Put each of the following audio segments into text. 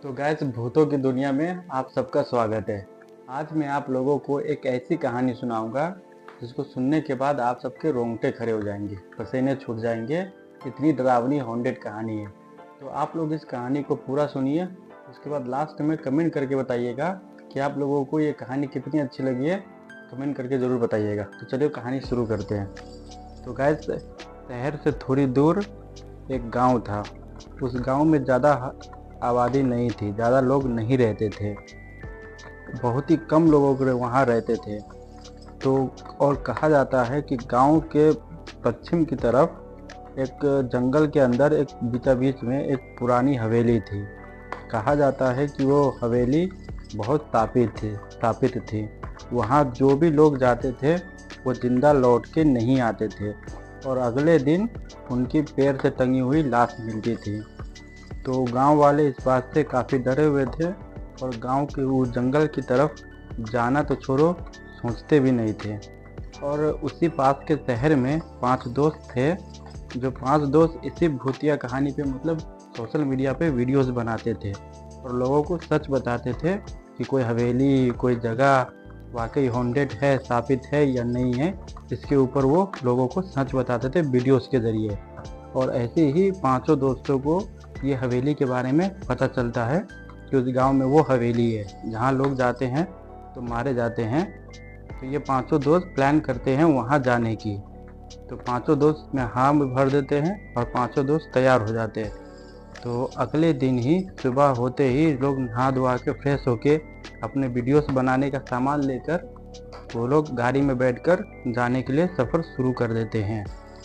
तो गैस भूतों की दुनिया में आप सबका स्वागत है। आज मैं आप लोगों को एक ऐसी कहानी सुनाऊंगा जिसको सुनने के बाद आप सबके रोंगटे खड़े हो जाएंगे, पसीने छूट जाएंगे। इतनी डरावनी हॉन्टेड कहानी है। तो आप लोग इस कहानी को पूरा सुनिए, उसके बाद लास्ट में कमेंट करके बताइएगा कि आप लोगों को ये कहानी कितनी अच्छी लगी है। कमेंट करके ज़रूर बताइएगा। तो चलिए कहानी शुरू करते हैं। तो गैस शहर से थोड़ी दूर एक गाँव था। उस गाँव में ज़्यादा आबादी नहीं थी, ज़्यादा लोग नहीं रहते थे, बहुत ही कम लोगों के वहाँ रहते थे। तो और कहा जाता है कि गांव के पश्चिम की तरफ एक जंगल के अंदर एक बीच में एक पुरानी हवेली थी। कहा जाता है कि वो हवेली बहुत स्थापित थी। वहाँ जो भी लोग जाते थे वो जिंदा लौट के नहीं आते थे और अगले दिन उनकी पैर से टंगी हुई लाश मिलती थी। तो गांव वाले इस बात से काफ़ी डरे हुए थे और गांव के उस जंगल की तरफ जाना तो छोड़ो, सोचते भी नहीं थे। और उसी पास के शहर में 5 दोस्त थे, जो 5 दोस्त इसी भूतिया कहानी पे मतलब सोशल मीडिया पे वीडियोस बनाते थे और लोगों को सच बताते थे कि कोई हवेली, कोई जगह वाकई हॉन्टेड है, स्थापित है या नहीं है। इसके ऊपर वो लोगों को सच बताते थे वीडियोस के ज़रिए। और ऐसे ही 5 दोस्तों को ये हवेली के बारे में पता चलता है कि उस गांव में वो हवेली है जहां लोग जाते हैं तो मारे जाते हैं। तो ये 5 दोस्त प्लान करते हैं वहां जाने की। तो 5 दोस्त में हाँ में भर देते हैं और 5 दोस्त तैयार हो जाते हैं। तो अगले दिन ही सुबह होते ही लोग नहा धोआ के फ्रेश होके अपने वीडियोस बनाने का सामान लेकर वो लोग गाड़ी में बैठकर जाने के लिए सफ़र शुरू कर देते हैं।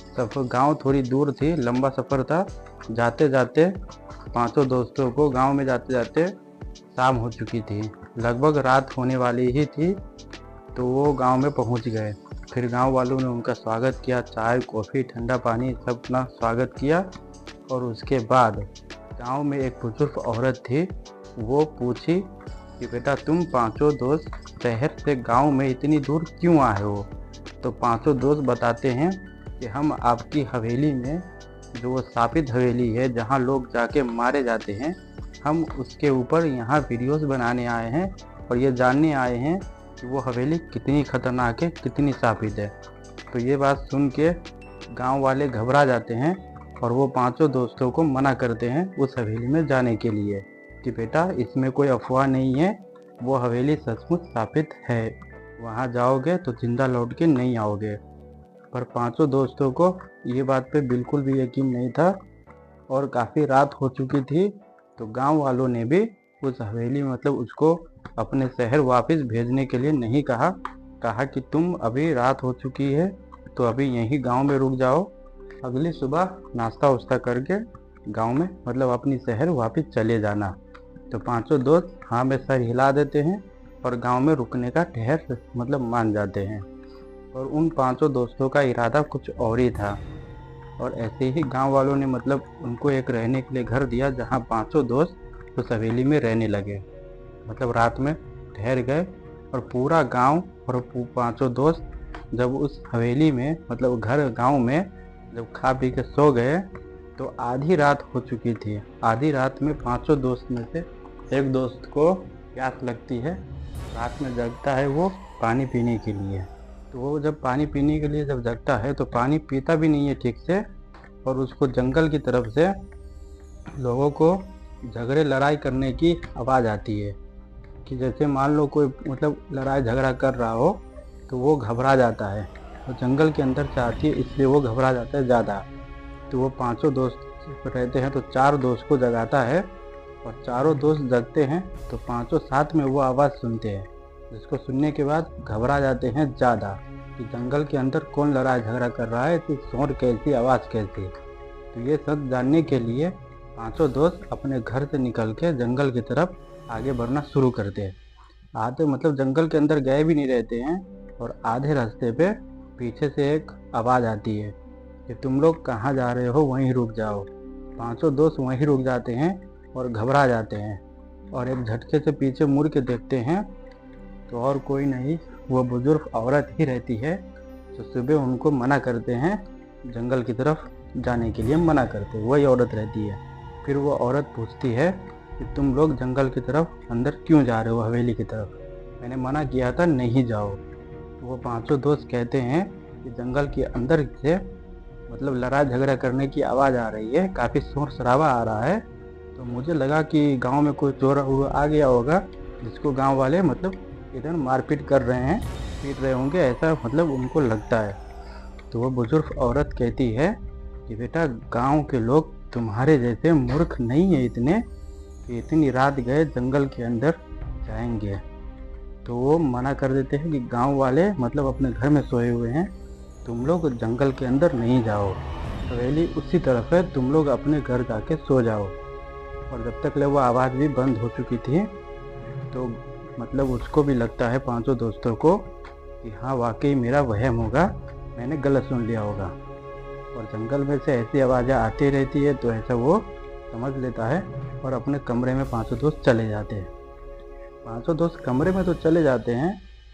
सफ़र गांव थोड़ी दूर थी, लंबा सफ़र था। जाते जाते 5 दोस्तों को गांव में जाते जाते शाम हो चुकी थी, लगभग रात होने वाली ही थी। तो वो गांव में पहुंच गए। फिर गांव वालों ने उनका स्वागत किया, चाय कॉफ़ी ठंडा पानी सब अपना स्वागत किया। और उसके बाद गांव में एक बुजुर्ग औरत थी। वो पूछी कि बेटा तुम 5 दोस्त शहर से गांव में इतनी दूर क्यों आए हो। तो 5 दोस्त बताते हैं कि हम आपकी हवेली में, जो वो स्थापित हवेली है जहां लोग जाके मारे जाते हैं, हम उसके ऊपर यहाँ वीडियोस बनाने आए हैं और ये जानने आए हैं कि वो हवेली कितनी खतरनाक है, कितनी स्थापित है। तो ये बात सुन के गांव वाले घबरा जाते हैं और वो 5 दोस्तों को मना करते हैं उस हवेली में जाने के लिए कि बेटा इसमें कोई अफवाह नहीं है, वो हवेली सचमुच स्थापित है, वहाँ जाओगे तो जिंदा लौट के नहीं आओगे। पर 5 दोस्तों को ये बात पे बिल्कुल भी यकीन नहीं था और काफ़ी रात हो चुकी थी। तो गांव वालों ने भी उस हवेली मतलब उसको अपने शहर वापस भेजने के लिए नहीं कहा कि तुम अभी रात हो चुकी है तो अभी यहीं गांव में रुक जाओ, अगली सुबह नाश्ता वास्ता करके गांव में मतलब अपनी शहर वापस चले जाना। तो 5 दोस्त हाँ में सर हिला देते हैं और गांव में रुकने का ठहर मतलब मान जाते हैं। और उन 5 दोस्तों का इरादा कुछ और ही था। और ऐसे ही गांव वालों ने मतलब उनको एक रहने के लिए घर दिया जहां 5 दोस्त उस हवेली में रहने लगे। मतलब रात में ठहर गए और पूरा गांव और 5 दोस्त जब उस हवेली में मतलब घर गांव में जब खा पी के सो गए तो आधी रात हो चुकी थी। आधी रात में 5 दोस्त में से एक दोस्त को प्यास लगती है, रात में जगता है वो पानी पीने के लिए। तो वो जब पानी पीने के लिए जब जगता है तो पानी पीता भी नहीं है ठीक से। और उसको जंगल की तरफ से लोगों को झगड़े लड़ाई करने की आवाज़ आती है कि जैसे मान लो कोई मतलब लड़ाई झगड़ा कर रहा हो तो वो घबरा जाता है। तो जंगल के अंदर से आती है इसलिए वो घबरा जाता है ज़्यादा। तो वो 5 दोस्त रहते हैं तो 4 दोस्त को जगाता है और चारों दोस्त जगते हैं तो 5 साथ में वो आवाज़ सुनते हैं, जिसको सुनने के बाद घबरा जाते हैं ज़्यादा कि जंगल के अंदर कौन लड़ाई झगड़ा कर रहा है, तो शोर कैसी, आवाज़ कैसी। तो ये सब जानने के लिए 5 दोस्त अपने घर से निकल के जंगल की तरफ आगे बढ़ना शुरू करते हैं। आते मतलब जंगल के अंदर गए भी नहीं रहते हैं और आधे रास्ते पे पीछे से एक आवाज़ आती है कि तुम लोग कहाँ जा रहे हो, वहीं रुक जाओ। 5 दोस्त वहीं रुक जाते हैं और घबरा जाते हैं और एक झटके से पीछे मुड़ के देखते हैं तो और कोई नहीं, वो बुजुर्ग औरत ही रहती है जो सुबह उनको मना करते हैं, जंगल की तरफ जाने के लिए मना करते हैं, वही औरत रहती है। फिर वो औरत पूछती है कि तुम लोग जंगल की तरफ अंदर क्यों जा रहे हो, हवेली की तरफ। मैंने मना किया था नहीं जाओ। तो वो पांचों दोस्त कहते हैं कि जंगल के अंदर से मतलब लड़ाई झगड़ा करने की आवाज़ आ रही है, काफ़ी शोर शराबा आ रहा है। तो मुझे लगा कि गांव में कोई चोर आ गया होगा, जिसको गांव वाले मतलब इधर मारपीट कर रहे हैं, पीट रहे होंगे, ऐसा मतलब उनको लगता है। तो वो बुजुर्ग औरत कहती है कि बेटा, गांव के लोग तुम्हारे जैसे मूर्ख नहीं है इतने कि इतनी रात गए जंगल के अंदर जाएंगे। तो वो मना कर देते हैं कि गांव वाले मतलब अपने घर में सोए हुए हैं, तुम लोग जंगल के अंदर नहीं जाओ, हवेली उसी तरफ है, तुम लोग अपने घर जाके सो जाओ। और जब तक ले वो आवाज़ भी बंद हो चुकी थी, तो मतलब उसको भी लगता है, पांचों दोस्तों को, कि हाँ वाकई मेरा वहम होगा, मैंने गलत सुन लिया होगा। और जंगल में से ऐसी आवाज़ें आती रहती है, तो ऐसा वो समझ लेता है और अपने कमरे में पांचों दोस्त चले जाते हैं। पांचों दोस्त कमरे में तो चले जाते हैं,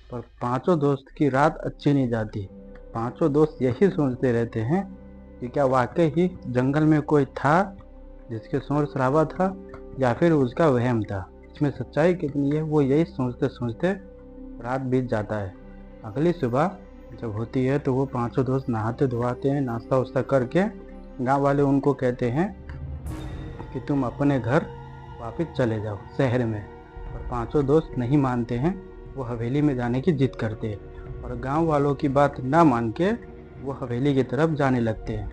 पर पांचों दोस्त की रात अच्छी नहीं जाती। पांचों दोस्त यही सोचते रहते हैं कि क्या वाकई ही जंगल में कोई था जिसके शोर शराबा था, या फिर उसका वहम था, इसमें सच्चाई कितनी है। वो यही सोचते सोचते रात बीत जाता है। अगली सुबह जब होती है तो वो पांचों दोस्त नहाते धोआते हैं, नाश्ता वास्ता करके गांव वाले उनको कहते हैं कि तुम अपने घर वापस चले जाओ शहर में। और पांचों दोस्त नहीं मानते हैं, वो हवेली में जाने की जिद करते हैं और गांव वालों की बात ना मान के वो हवेली की तरफ जाने लगते हैं।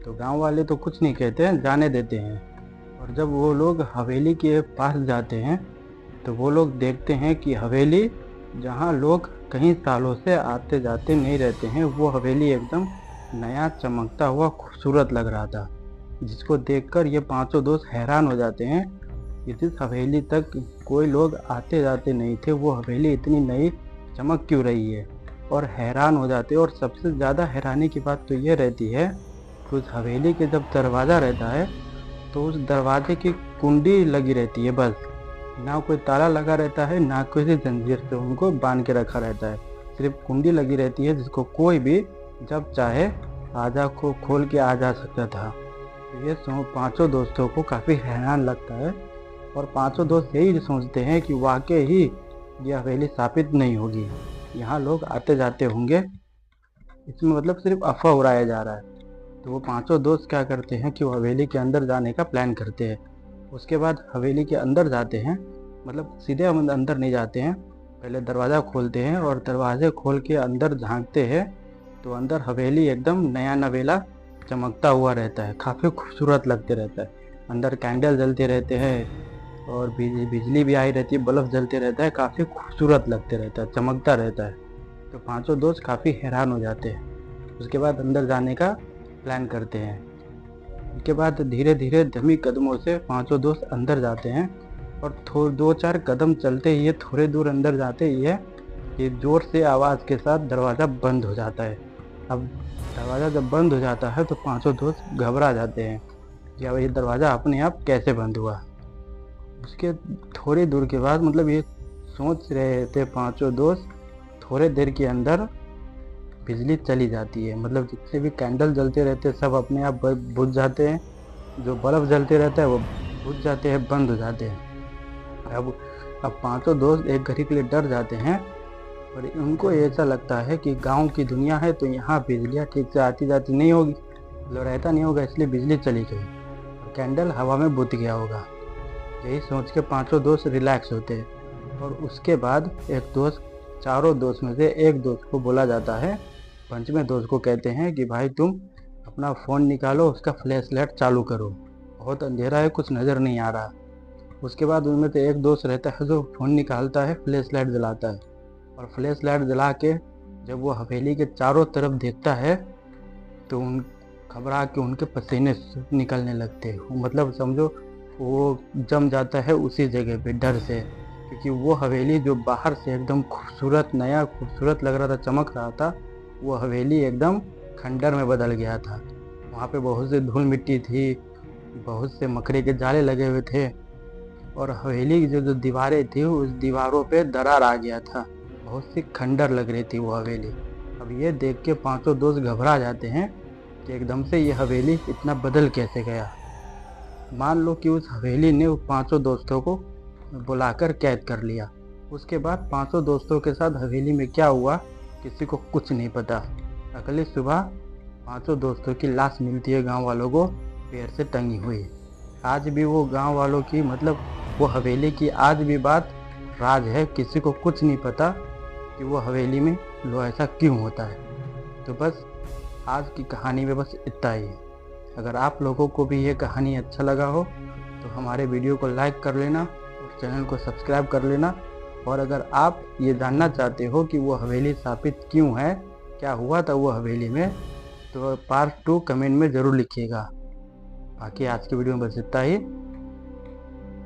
तो गांव वाले तो कुछ नहीं कहते हैं, जाने देते हैं। और जब वो लोग हवेली के पास जाते हैं तो वो लोग देखते हैं कि हवेली जहाँ लोग कई सालों से आते जाते नहीं रहते हैं, वो हवेली एकदम नया चमकता हुआ खूबसूरत लग रहा था, जिसको देखकर ये पांचों दोस्त हैरान हो जाते हैं कि जिस हवेली तक कोई लोग आते जाते नहीं थे, वो हवेली इतनी नई चमक क्यों रही है, और हैरान हो जाते हैं। और सबसे ज़्यादा हैरानी की बात तो ये रहती है कि उस हवेली के जब दरवाज़ा रहता है तो उस दरवाजे की कुंडी लगी रहती है, बस ना कोई ताला लगा रहता है, ना किसी जंजीर से उनको बांध के रखा रहता है, सिर्फ कुंडी लगी रहती है जिसको कोई भी जब चाहे आजा को खोल के आ जा सकता था। ये पांचों दोस्तों को काफ़ी हैरान लगता है और पांचों दोस्त यही सोचते हैं कि वाकई ही ये हवेली स्थापित नहीं होगी, यहाँ लोग आते जाते होंगे, इसमें मतलब सिर्फ अफवाह उड़ाया जा रहा है। तो वो पांचों दोस्त क्या करते हैं कि वो हवेली के अंदर जाने का प्लान करते हैं। उसके बाद हवेली के अंदर जाते हैं, मतलब सीधे हम अंदर नहीं जाते हैं, पहले दरवाज़ा खोलते हैं और दरवाजे खोल के अंदर झांकते हैं तो अंदर हवेली एकदम नया नवेला चमकता हुआ रहता है, काफ़ी खूबसूरत लगते रहता है। अंदर कैंडल जलते रहते हैं और बिजली भी आई रहती है, बल्ब जलते रहता है, काफ़ी खूबसूरत लगते रहता है, चमकता रहता है। तो पांचों दोस्त काफ़ी हैरान हो जाते हैं। उसके बाद अंदर जाने का प्लान करते हैं। उसके बाद धीरे धीरे धीमी कदमों से पांचों दोस्त अंदर जाते हैं और दो चार कदम चलते ही, थोड़े दूर अंदर जाते ही है कि जोर से आवाज़ के साथ दरवाज़ा बंद हो जाता है। अब दरवाज़ा जब बंद हो जाता है तो पांचों दोस्त घबरा जाते हैं कि अब ये दरवाज़ा अपने आप कैसे बंद हुआ। उसके थोड़ी दूर के बाद मतलब ये सोच रहे थे पांचों दोस्त, थोड़े देर के अंदर बिजली चली जाती है, मतलब जितने भी कैंडल जलते रहते हैं सब अपने आप बुझ जाते हैं, जो बल्ब जलते रहता है वो बुझ जाते हैं, बंद हो जाते हैं। अब पांचों दोस्त एक घड़ी के लिए डर जाते हैं और उनको ऐसा लगता है कि गांव की दुनिया है तो यहाँ बिजलियाँ ठीक से आती जाती नहीं होगी, मतलब रहता नहीं होगा, इसलिए बिजली चली गई और कैंडल हवा में बुझ गया होगा। यही सोच के पांचों दोस्त रिलैक्स होते हैं। और उसके बाद चारों दोस्त में से एक दोस्त को बोला जाता है, पंचवें दोस्त को कहते हैं कि भाई तुम अपना फ़ोन निकालो, उसका फ्लैश लाइट चालू करो, बहुत अंधेरा है, कुछ नज़र नहीं आ रहा। उसके बाद उनमें से एक दोस्त रहता है जो फ़ोन निकालता है, फ्लैश लाइट जलाता है और फ्लैश लाइट जला के जब वो हवेली के चारों तरफ देखता है तो उन घबरा के उनके पसीने निकलने लगते हैं, मतलब समझो वो जम जाता है उसी जगह पे डर से, क्योंकि वो हवेली जो बाहर से एकदम खूबसूरत नया खूबसूरत लग रहा था, चमक रहा था, वो हवेली एकदम खंडर में बदल गया था। वहाँ पे बहुत से धूल मिट्टी थी, बहुत से मकड़ी के जाले लगे हुए थे और हवेली की जो दीवारें थी उस दीवारों पे दरार आ गया था, बहुत सी खंडर लग रही थी वो हवेली। अब ये देख के पांचों दोस्त घबरा जाते हैं कि एकदम से ये हवेली इतना बदल कैसे गया। मान लो कि उस हवेली ने उन पांचों दोस्तों को बुलाकर कैद कर लिया। उसके बाद पांचों दोस्तों के साथ हवेली में क्या हुआ किसी को कुछ नहीं पता। अगली सुबह पांचों दोस्तों की लाश मिलती है गांव वालों को पैर से टंगी हुई। आज भी वो गांव वालों की वो हवेली की आज भी बात राज है, किसी को कुछ नहीं पता कि वो हवेली में लो ऐसा क्यों होता है। तो बस आज की कहानी में बस इतना ही है। अगर आप लोगों को भी ये कहानी अच्छा लगा हो तो हमारे वीडियो को लाइक कर लेना और चैनल को सब्सक्राइब कर लेना। और अगर आप ये जानना चाहते हो कि वो हवेली स्थापित क्यों है, क्या हुआ था वो हवेली में, तो पार्ट 2 कमेंट में ज़रूर लिखिएगा। बाकी आज की वीडियो में बस इतना ही।